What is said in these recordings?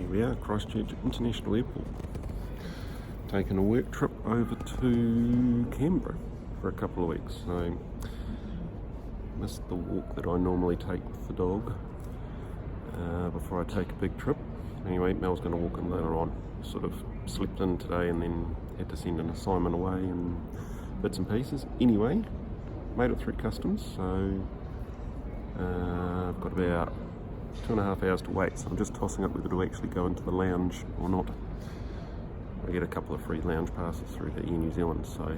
Here we are, Christchurch International Airport. Taking a work trip over to Canberra for a couple of weeks. So, missed the walk that I normally take with the dog before I take a big trip. Anyway, Mel's going to walk in later on. Sort of slept in today and then had to send an assignment away and bits and pieces. Anyway, made it through customs, so I've got about 2.5 hours to wait, so I'm just tossing up whether to actually go into the lounge or not. I get a couple of free lounge passes through to Air New Zealand, so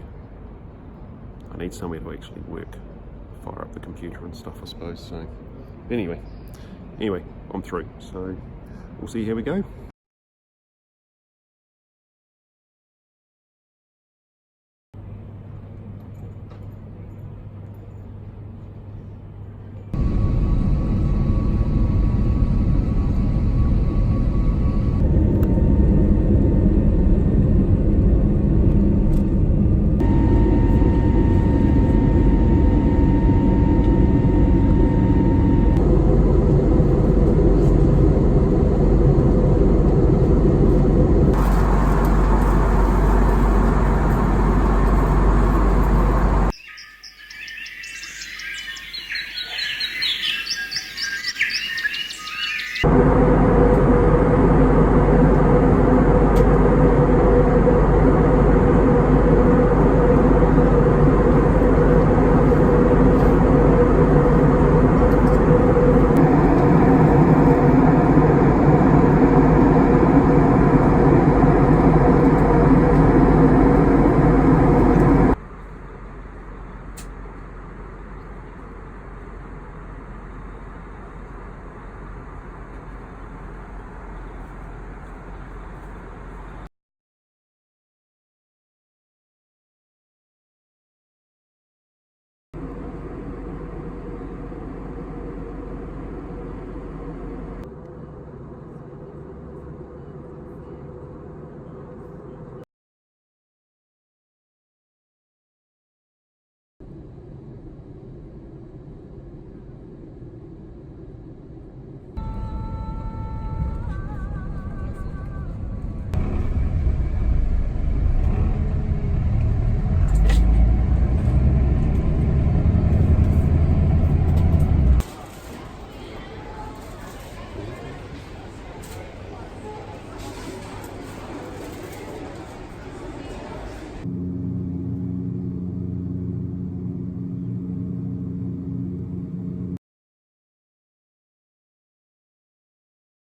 I need somewhere to actually work, fire up the computer and stuff, I suppose. So anyway, I'm through, so we'll see how we go.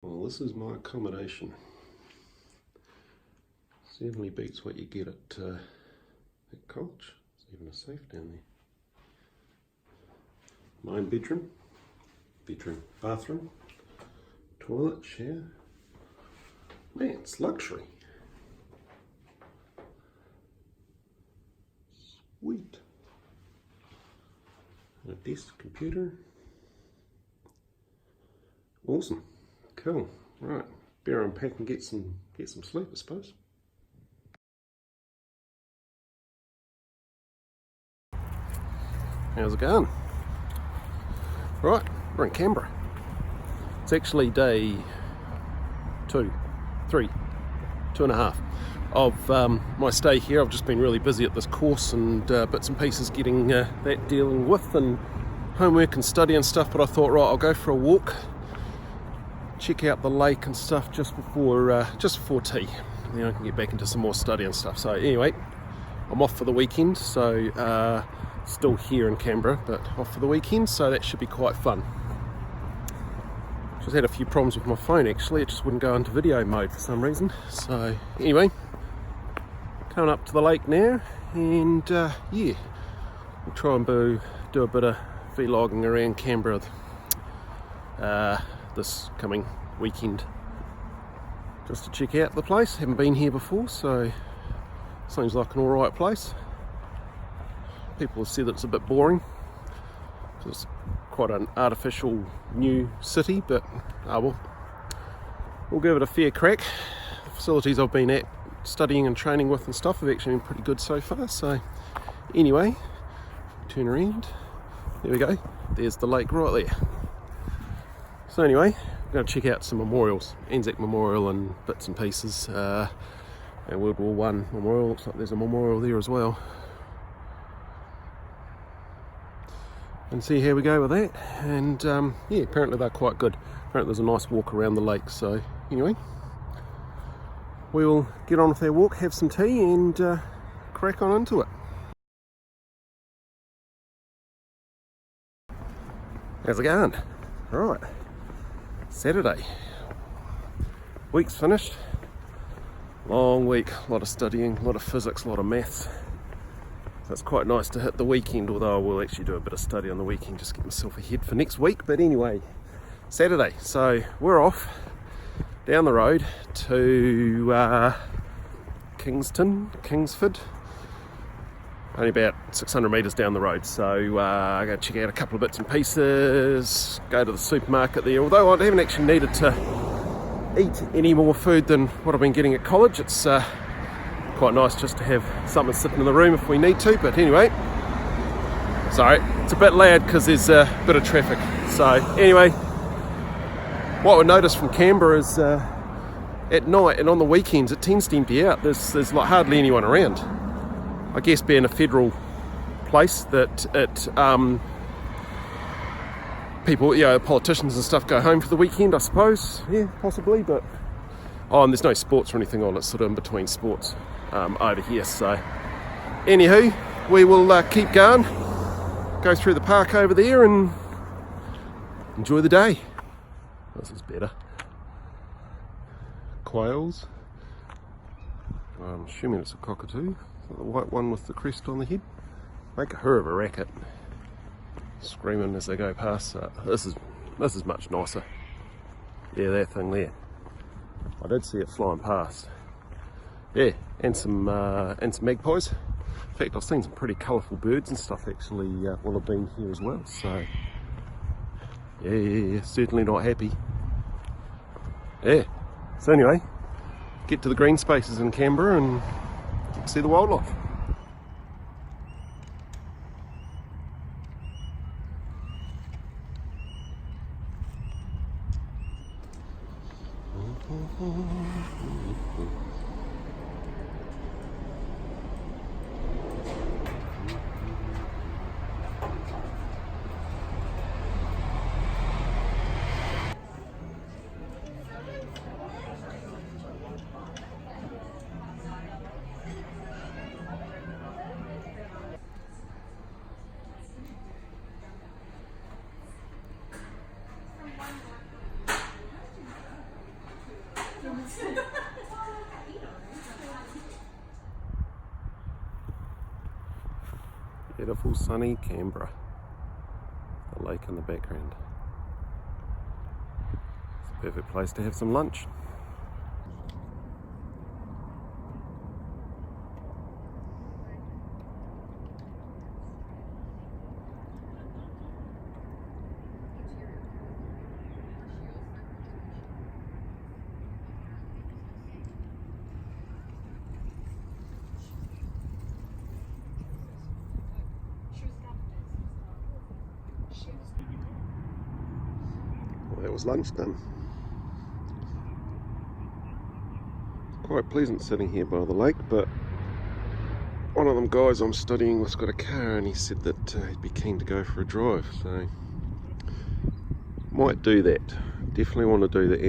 Well, this is my accommodation. Certainly beats what you get at college. There's even a safe down there. My own bedroom, bathroom, toilet, shower. Man, it's luxury. Sweet. And a desk, computer. Awesome. Cool. Right. Better unpack and get some sleep, I suppose. How's it going? Right, we're in Canberra. It's actually day 2.5 of my stay here. I've just been really busy at this course and bits and pieces getting that dealing with and homework and study and stuff, but I thought, right, I'll go for a walk, check out the lake and stuff just before tea, and then I can get back into some more study and stuff. So anyway, I'm off for the weekend, so still here in Canberra, but off for the weekend, so that should be quite fun. Just had a few problems with my phone actually, it just wouldn't go into video mode for some reason. So anyway, coming up to the lake now, and yeah, we'll try and do a bit of vlogging around Canberra this coming weekend, just to check out the place. Haven't been here before, so seems like an alright place. People have said that it's a bit boring because it's quite an artificial new city, but well, we'll give it a fair crack. The facilities I've been at studying and training with and stuff have actually been pretty good so far. So anyway, turn around, there we go, there's the lake right there. So anyway, going to check out some memorials, Anzac Memorial and bits and pieces, and World War One Memorial. Looks like there's a memorial there as well. And see how we go with that. And yeah, apparently they're quite good. Apparently there's a nice walk around the lake. So anyway, we will get on with our walk, have some tea, and crack on into it. How's it going? Right, Saturday. Week's finished. Long week, a lot of studying, a lot of physics, a lot of maths. So it's quite nice to hit the weekend, although I will actually do a bit of study on the weekend, just get myself ahead for next week. But anyway, Saturday, so we're off down the road to Kingsford, only about 600 metres down the road. So I'm going to check out a couple of bits and pieces, go to the supermarket there, although I haven't actually needed to eat any more food than what I've been getting at college. It's quite nice just to have something sitting in the room if we need to. But anyway, sorry, it's a bit loud because there's a bit of traffic. So anyway, what we noticed from Canberra is at night and on the weekends it tends to empty out. There's like hardly anyone around. I guess being a federal place, that it people, you know, politicians and stuff go home for the weekend, I suppose. Yeah, possibly. But and there's no sports or anything on. It's sort of in between sports over here. So anywho, we will keep going, go through the park over there and enjoy the day. This is better. Quails. I'm assuming it's a cockatoo. The white one with the crest on the head. Make a her of a racket, screaming as they go past. This is much nicer. Yeah, that thing there. I did see it flying past. Yeah, and some magpies. In fact, I've seen some pretty colourful birds and stuff actually while I've been here as well. So yeah, certainly not happy. Yeah. So anyway, get to the green spaces in Canberra and see the wildlife. Beautiful sunny Canberra, the lake in the background. It's a perfect place to have some lunch. Well, that was lunch done. Quite pleasant sitting here by the lake, but one of them guys I'm studying with's got a car and he said that he'd be keen to go for a drive, so might do that. Definitely want to do the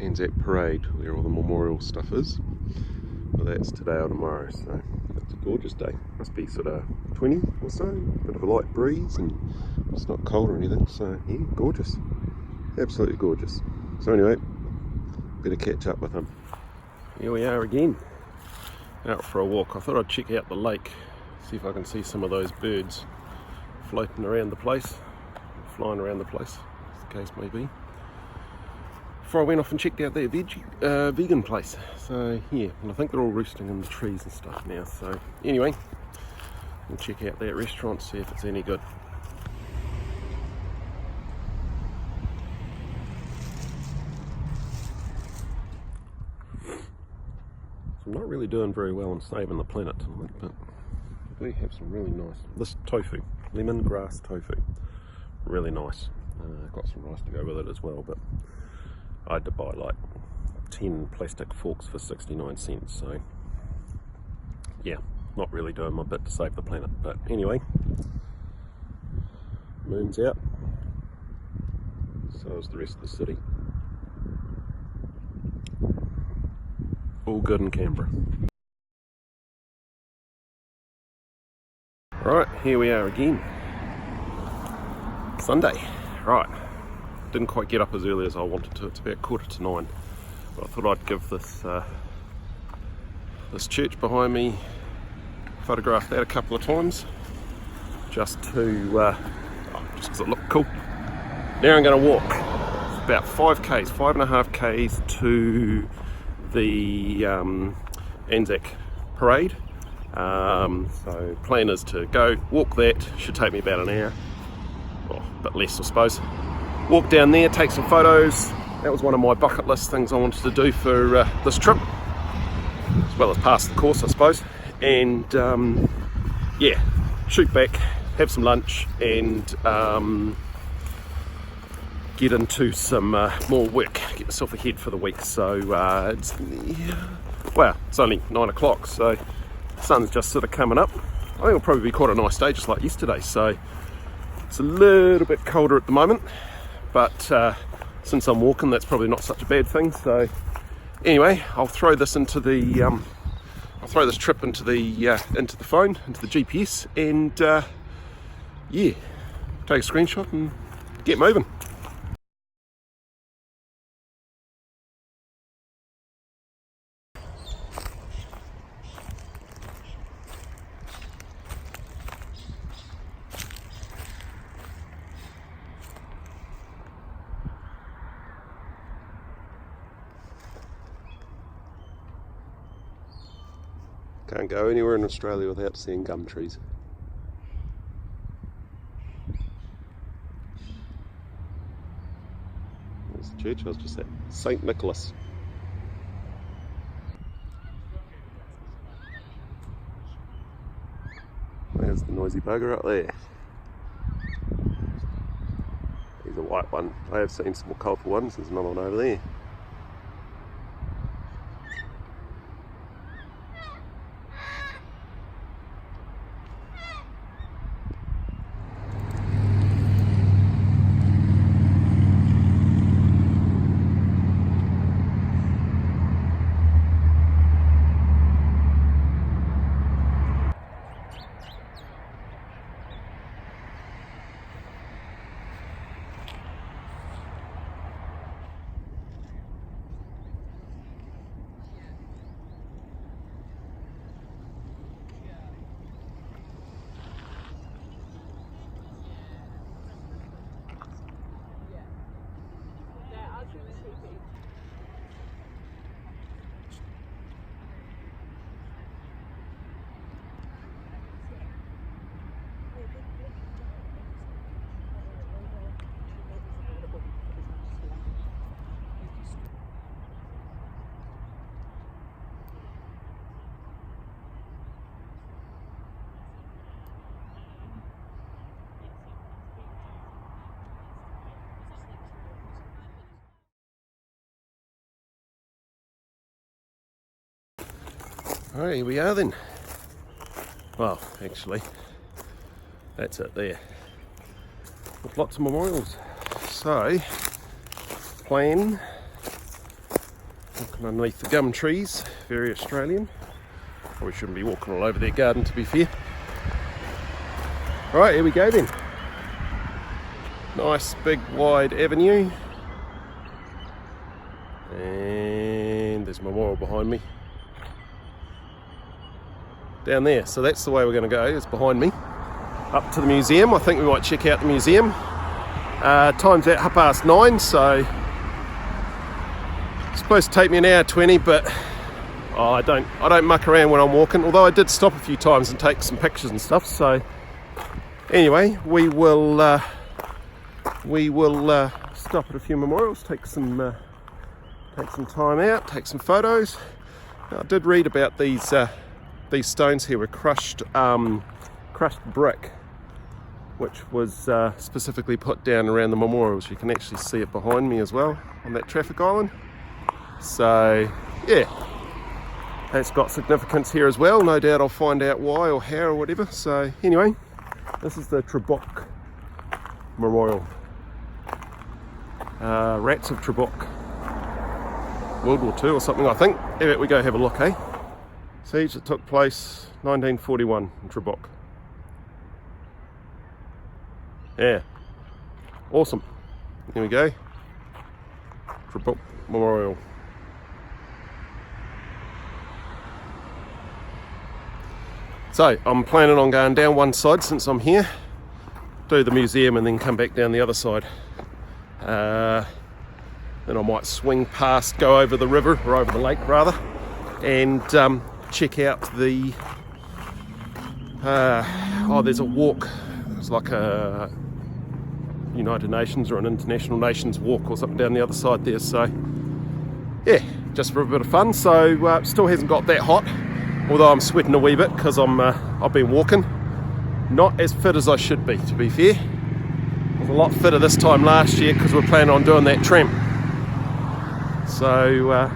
Anzac parade where all the memorial stuff is. Well, that's today or tomorrow, so it's a gorgeous day. Must be sort of 20 or so, bit of a light breeze and it's not cold or anything, so yeah, gorgeous. Absolutely gorgeous. So anyway, better catch up with him. Here we are again, out for a walk. I thought I'd check out the lake, see if I can see some of those birds floating around the place, flying around the place, as the case may be. Before I went off and checked out their vegan place. So yeah, and I think they're all roosting in the trees and stuff now. So anyway, we'll check out that restaurant, see if it's any good. So I'm not really doing very well on saving the planet tonight, but we have some really nice, this tofu, lemongrass tofu, really nice. Got some rice to go with it as well, but I had to buy like 10 plastic forks for 69 cents, so yeah, not really doing my bit to save the planet. But anyway, moon's out, so is the rest of the city. All good in Canberra. Right, here we are again. Sunday. Right, didn't quite get up as early as I wanted to. It's about 8:45, but I thought I'd give this this church behind me, photograph that a couple of times, just to just because it looked cool. Now I'm going to walk. It's about 5k's, 5.5k's to the Anzac parade. So plan is to go walk that. Should take me about an hour, well, a bit less I suppose. Walk down there, take some photos. That was one of my bucket list things I wanted to do for this trip, as well as pass the course I suppose. And yeah, shoot back, have some lunch, and get into some more work, get myself ahead for the week. So it's, yeah, well, it's only 9 o'clock, so the sun's just sort of coming up. I think it'll probably be quite a nice day, just like yesterday. So it's a little bit colder at the moment, but since I'm walking, that's probably not such a bad thing. So anyway, I'll throw this into the I'll throw this trip into the phone, into the GPS, and yeah, take a screenshot and get moving. Can't go anywhere in Australia without seeing gum trees. There's the church I was just at, St. Nicholas. There's the noisy bugger up there. He's a white one. I have seen some more colourful ones. There's another one over there. Alright, here we are then. Well, actually, that's it there. With lots of memorials. So, plan, walking underneath the gum trees, very Australian. Probably shouldn't be walking all over their garden, to be fair. Alright, here we go then. Nice big wide avenue. And there's a memorial behind me. Down there, so that's the way we're going to go, it's behind me, up to the museum. I think we might check out the museum. Time's at 9:30, so it's supposed to take me an hour 20, but I don't muck around when I'm walking, although I did stop a few times and take some pictures and stuff. So anyway, we will stop at a few memorials, take some time out, take some photos. Now, I did read about these stones here were crushed brick, which was specifically put down around the memorials. You can actually see it behind me as well on that traffic island. So yeah, that's got significance here as well. No doubt I'll find out why or how or whatever. So anyway, this is the Trabuc Memorial. Rats of Trabuc, World War II or something, I think. How about we go have a look, eh? Siege that took place 1941 in Trabuc. Yeah, awesome. Here we go. Trabuc Memorial. So I'm planning on going down one side since I'm here, do the museum and then come back down the other side. Then I might swing past, go over the river, or over the lake rather, and check out the, there's a walk. It's like a United Nations or an International Nations walk or something down the other side there. So yeah, just for a bit of fun. So still hasn't got that hot, although I'm sweating a wee bit because I've been walking. Not as fit as I should be, to be fair. I was a lot fitter this time last year because we're planning on doing that tramp. So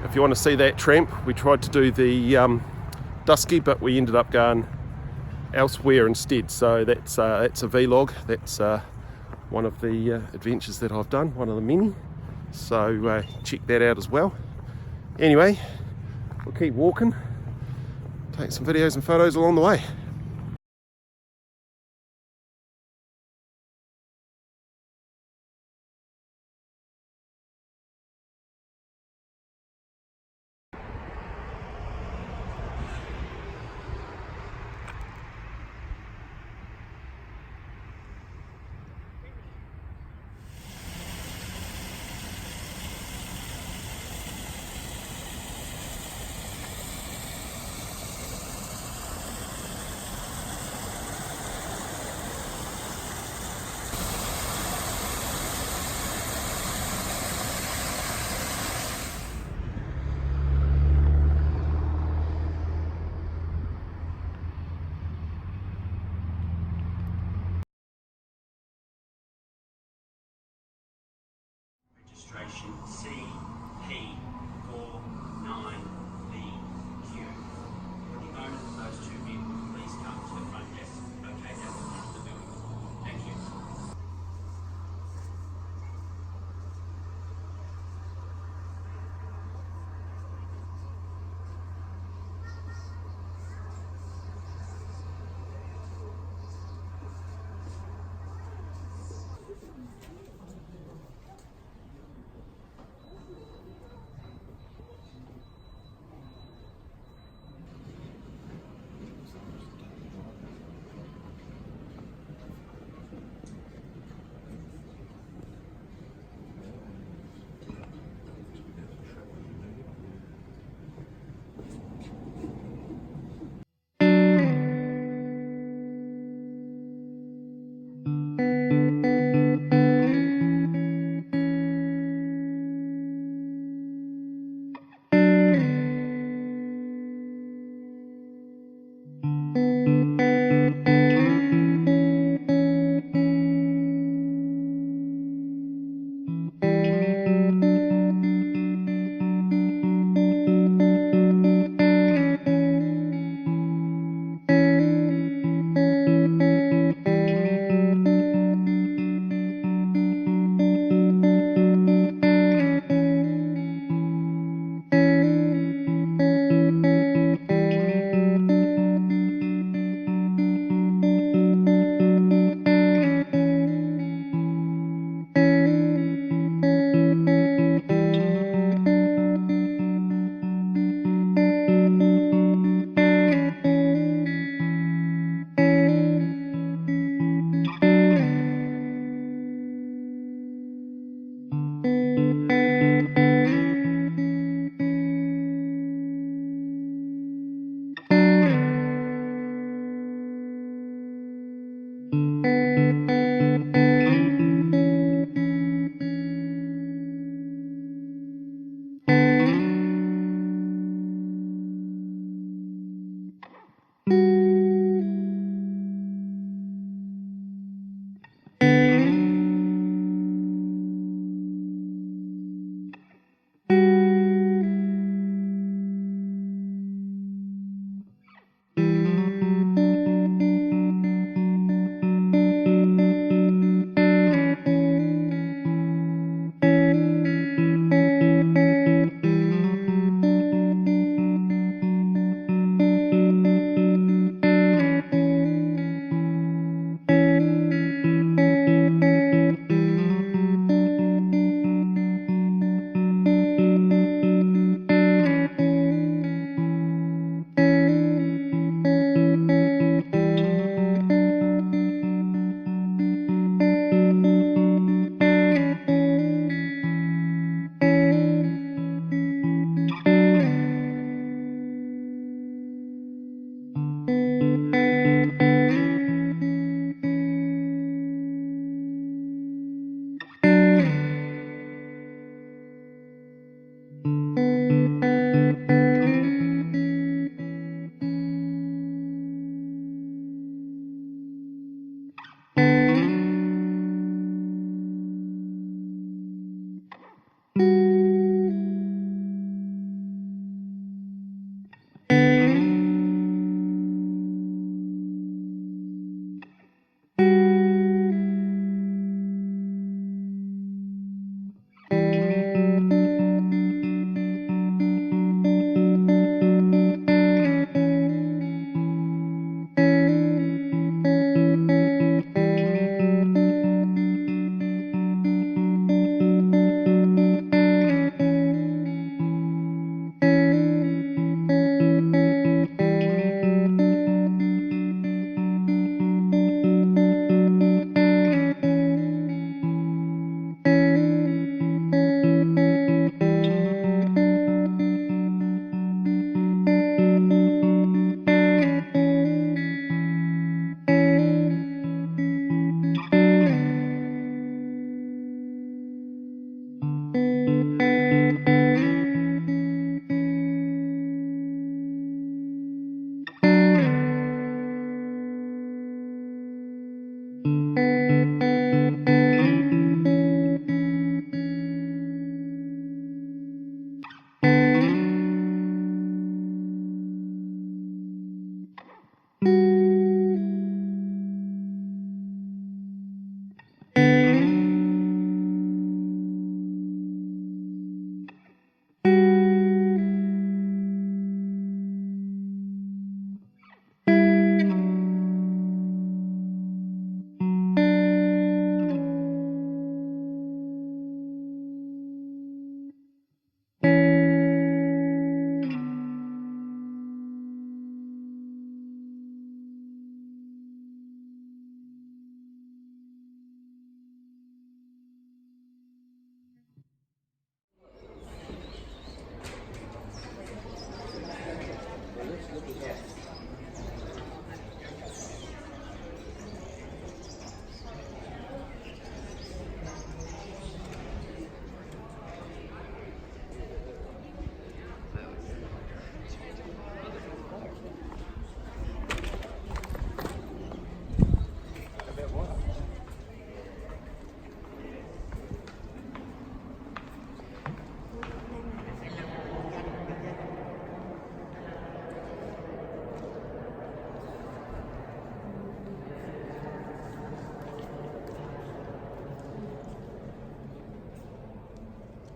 if you want to see that tramp, we tried to do the Dusky, but we ended up going elsewhere instead. So that's a vlog. That's one of the adventures that I've done, one of the many. So check that out as well. Anyway, we'll keep walking, take some videos and photos along the way. Registration CP49BQ. For the owners of those two vehicles, please come to the front desk. Okay, down the front of the building. Thank you.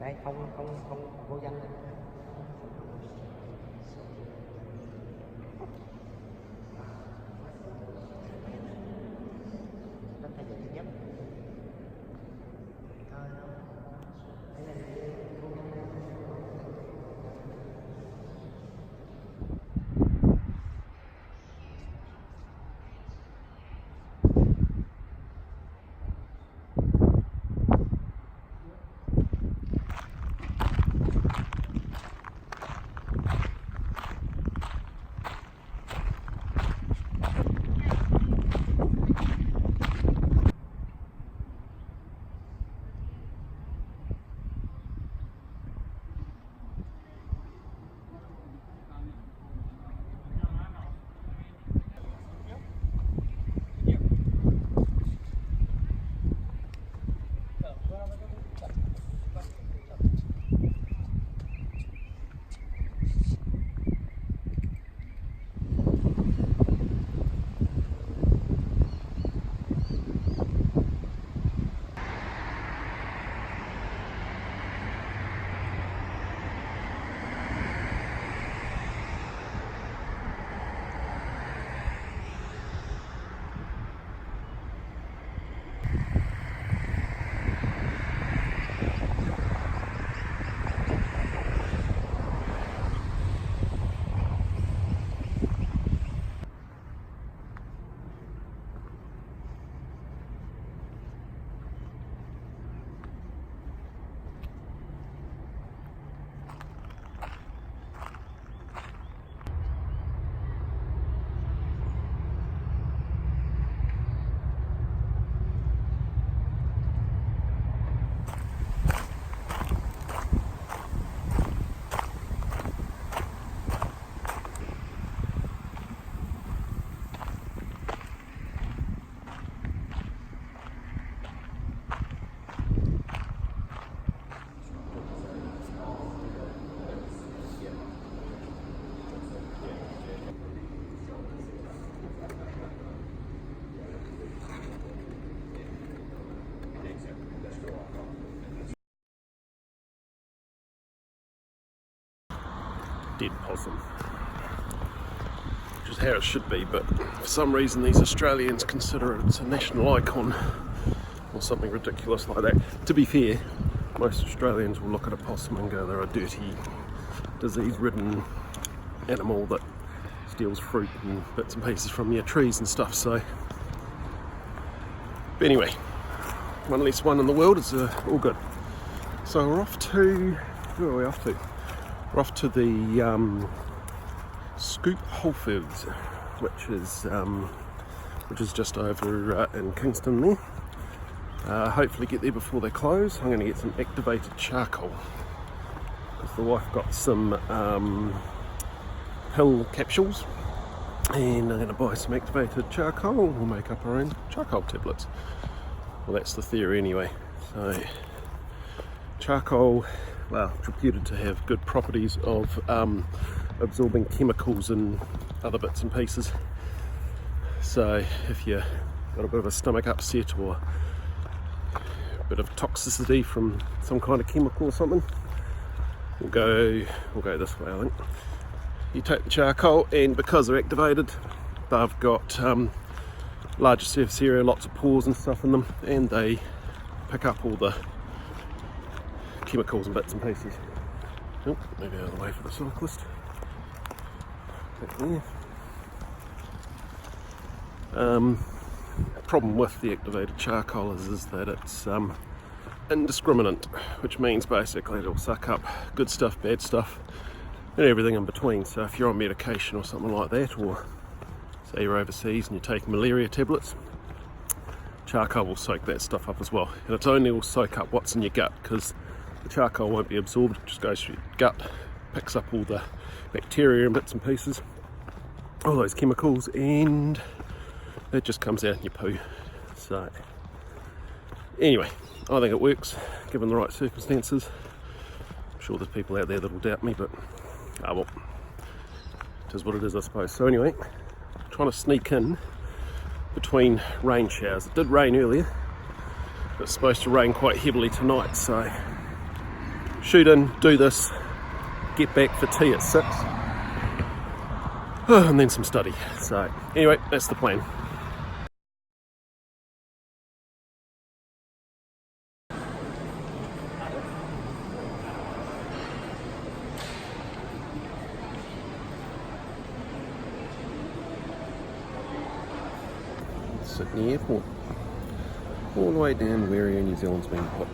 Đây, không vô danh này. Rất là dễ nhất. Dead possum, which is how it should be, but for some reason these Australians consider it a national icon or something ridiculous like that. To be fair, most Australians will look at a possum and go, they're a dirty, disease-ridden animal that steals fruit and bits and pieces from your trees and stuff. So, but anyway, one less one in the world is all good. So we're off to, where are we off to? We're off to the Scoop Whole Foods, which is just over in Kingston there. Hopefully get there before they close. I'm going to get some activated charcoal because the wife got some pill capsules, and I'm going to buy some activated charcoal and we'll make up our own charcoal tablets. Well, that's the theory anyway. So charcoal, well, it's reputed to have good properties of absorbing chemicals and other bits and pieces. So if you've got a bit of a stomach upset or a bit of toxicity from some kind of chemical or something, we'll go this way, I think. You take the charcoal, and because they're activated, they've got larger surface area, lots of pores and stuff in them, and they pick up all the chemicals and bits and pieces. Oh, maybe out of the way for the cyclist. Back there. Problem with the activated charcoal is that it's indiscriminate, which means basically it'll suck up good stuff, bad stuff, and everything in between. So if you're on medication or something like that, or say you're overseas and you take malaria tablets, charcoal will soak that stuff up as well. And it only will soak up what's in your gut, because the charcoal won't be absorbed, it just goes through your gut, picks up all the bacteria and bits and pieces, all those chemicals, and it just comes out in your poo. So anyway, I think it works given the right circumstances. I'm sure there's people out there that will doubt me, but well, it is what it is, I suppose. So anyway, trying to sneak in between rain showers. It did rain earlier, but it's supposed to rain quite heavily tonight, so shoot in, do this, get back for tea at 6, and then some study. So anyway, that's the plan. Sydney Airport, all the way down where Air New Zealand's been put,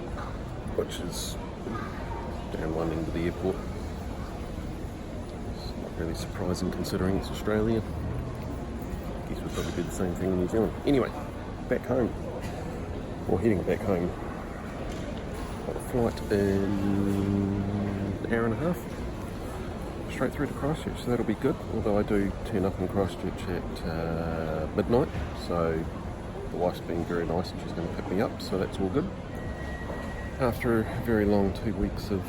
which is down one end of the airport. It's not really surprising considering it's Australia. I guess we'd probably do the same thing in New Zealand. Anyway, back home, or heading back home. Got a flight in an hour and a half, straight through to Christchurch, so that'll be good. Although I do turn up in Christchurch at midnight, so the wife's been very nice and she's going to pick me up, so that's all good. After a very long 2 weeks of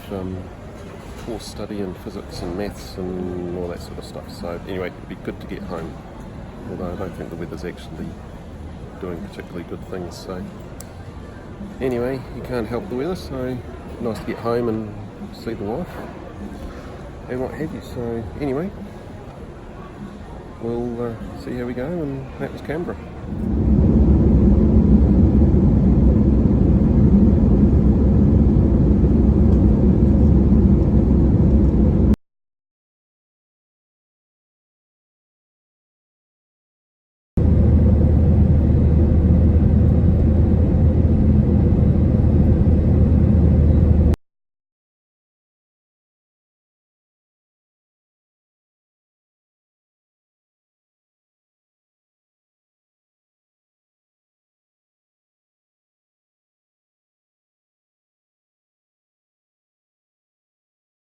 course study in physics and maths and all that sort of stuff. So anyway, it'd be good to get home, although I don't think the weather's actually doing particularly good things. So anyway, you can't help the weather, so nice to get home and see the wife and what have you. So anyway, we'll see how we go, and that was Canberra.